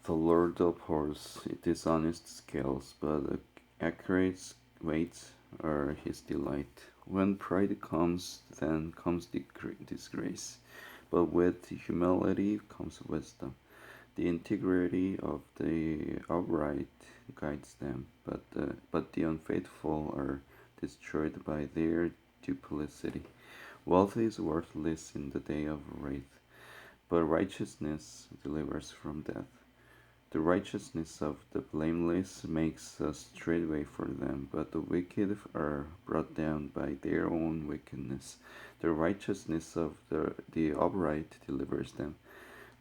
The Lord abhors dishonest scales, but accurate weights are his delight. When pride comes, then comes disgrace, but with humility comes wisdom. The integrity of the upright guides them, but the unfaithful are destroyed by their duplicity. Wealth is worthless in the day of wrath, but righteousness delivers from death. The righteousness of the blameless makes a straight way for them, but the wicked are brought down by their own wickedness. The righteousness of the upright delivers them,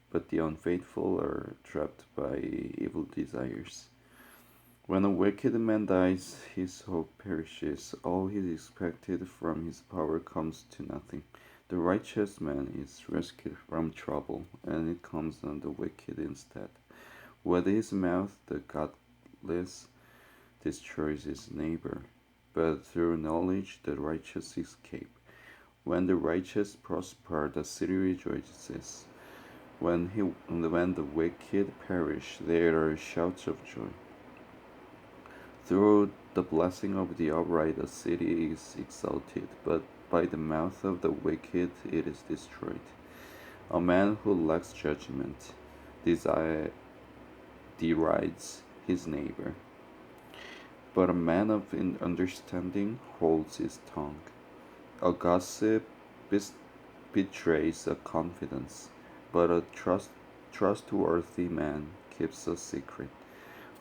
but the unfaithful are trapped by evil desires. When a wicked man dies, his hope perishes. All he expected from his power comes to nothing. The righteous man is rescued from trouble, and it comes on the wicked instead. With his mouth, the godless destroys his neighbor, but through knowledge the righteous escape. When the righteous prosper, the city rejoices. When the wicked perish, there are shouts of joy. Through the blessing of the upright, a city is exalted, but by the mouth of the wicked it is destroyed. A man who lacks judgment desire, derides his neighbor, but a man of understanding holds his tongue. A gossip betrays a confidence, but a trustworthy man keeps a secret.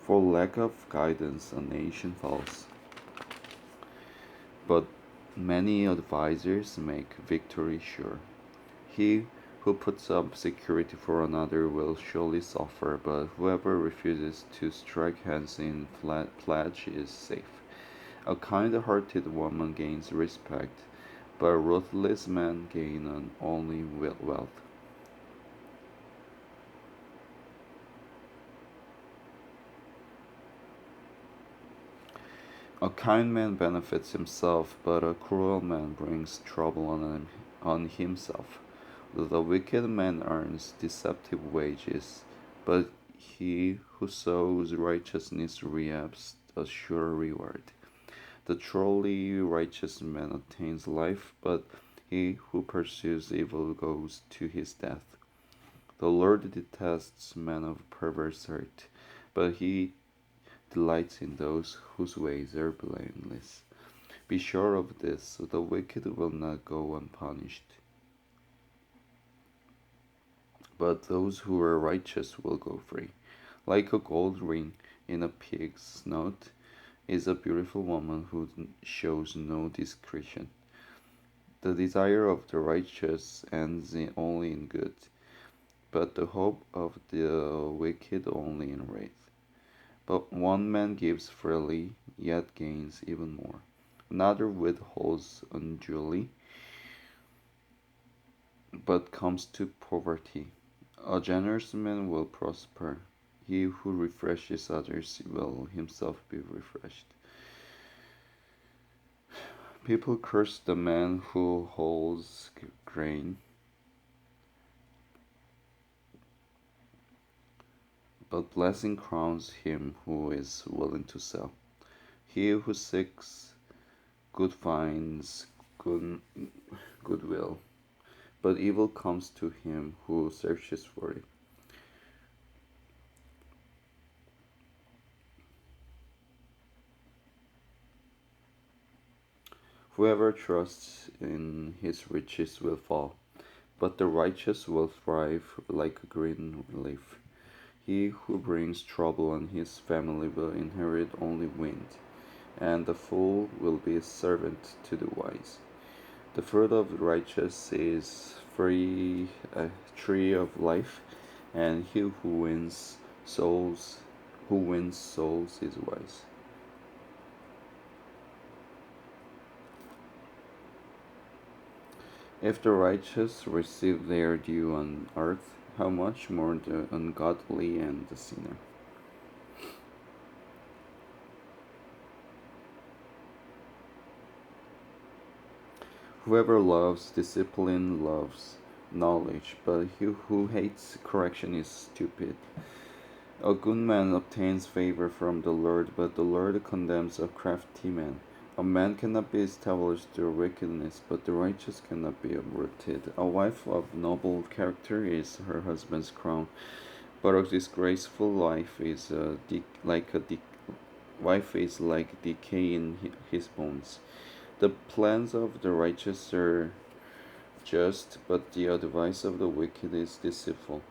For lack of guidance, a nation falls, but many advisers make victory sure. He who puts up security for another will surely suffer, but whoever refuses to strike hands in pledge is safe. A kind-hearted woman gains respect, but a ruthless man gains only wealth. A kind man benefits himself, but a cruel man brings trouble on himself. The wicked man earns deceptive wages, but he who sows righteousness reaps a sure reward. The truly righteous man attains life, but he who pursues evil goes to his death. The Lord detests men of perverse heart, but he delights in those whose ways are blameless. Be sure of this, the wicked will not go unpunished, but those who are righteous will go free. Like a gold ring in a pig's snout is a beautiful woman who shows no discretion. The desire of the righteous ends only in good, but the hope of the wicked only in wrath. But one man gives freely, yet gains even more. Another withholds unduly, but comes to poverty. A generous man will prosper. He who refreshes others will himself be refreshed. People curse the man who holds grain, but blessing crowns him who is willing to sell. He who seeks good finds goodwill, but evil comes to him who searches for it. Whoever trusts in his riches will fall, but the righteous will thrive like a green leaf. He who brings trouble on his family will inherit only wind, and the fool will be a servant to the wise. The fruit of the righteous is free, a tree of life, and he who wins souls is wise. If the righteous receive their due on earth, how much more the ungodly and the sinner? Whoever loves discipline loves knowledge, but he who hates correction is stupid. A good man obtains favor from the Lord, but the Lord condemns a crafty man. A man cannot be established through wickedness, but the righteous cannot be uprooted. A wife of noble character is her husband's crown, but a disgraceful life is wife is like decay in his bones. The plans of the righteous are just, but the advice of the wicked is deceitful.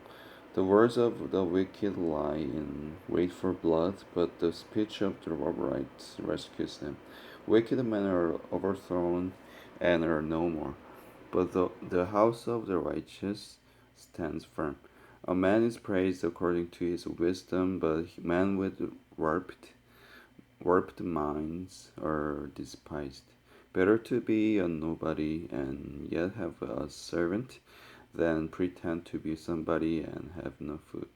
The words of the wicked lie in wait for blood, but the speech of the upright rescues them. Wicked men are overthrown and are no more, but the house of the righteous stands firm. A man is praised according to his wisdom, but men with warped minds are despised. Better to be a nobody and yet have a servant than pretend to be somebody and have no food.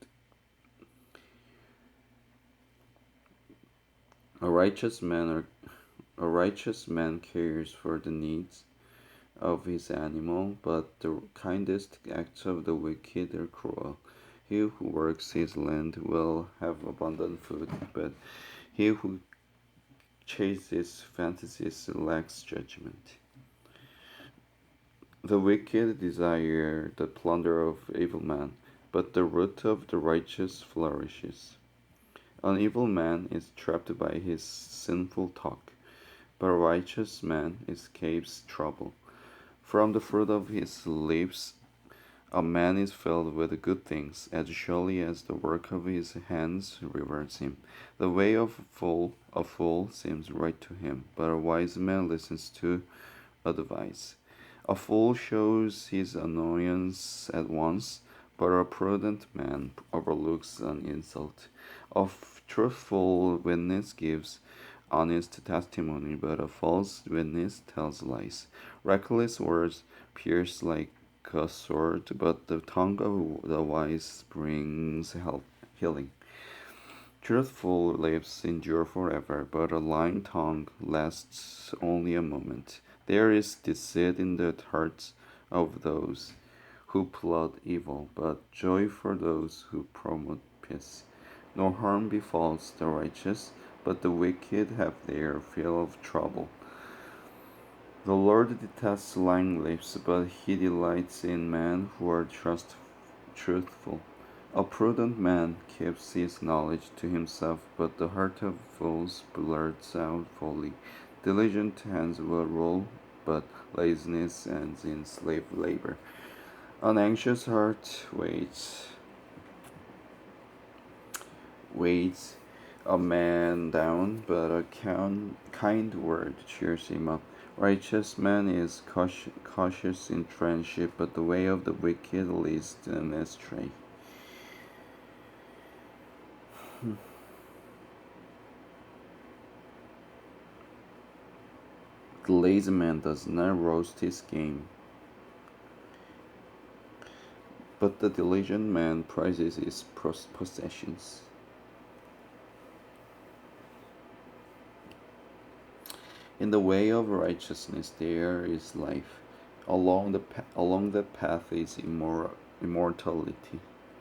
A righteous man or a righteous man cares for the needs of his animal, but the kindest acts of the wicked are cruel. He who works his land will have abundant food, but he who chases fantasies lacks judgment. The wicked desire the plunder of evil men, but the root of the righteous flourishes. An evil man is trapped by his sinful talk, but a righteous man escapes trouble. From the fruit of his lips a man is filled with good things, as surely as the work of his hands rewards him. The way of a fool seems right to him, but a wise man listens to advice. A fool shows his annoyance at once, but a prudent man overlooks an insult. A truthful witness gives honest testimony, but a false witness tells lies. Reckless words pierce like a sword, but the tongue of the wise brings healing. Truthful lips endure forever, but a lying tongue lasts only a moment. There is deceit in the hearts of those who plot evil, but joy for those who promote peace. No harm befalls the righteous, but the wicked have their fill of trouble. The Lord detests lying lips, but he delights in men who are truthful. A prudent man keeps his knowledge to himself, but the heart of fools blurts out folly. Diligent hands will rule, but laziness ends in slave labor. An anxious heart weighs a man down, but a kind word cheers him up. Righteous man is cautious in friendship, but the way of the wicked leads them astray. The lazy man does not roast his game, but the diligent man prizes his possessions. In the way of righteousness there is life. Along the path is immortality.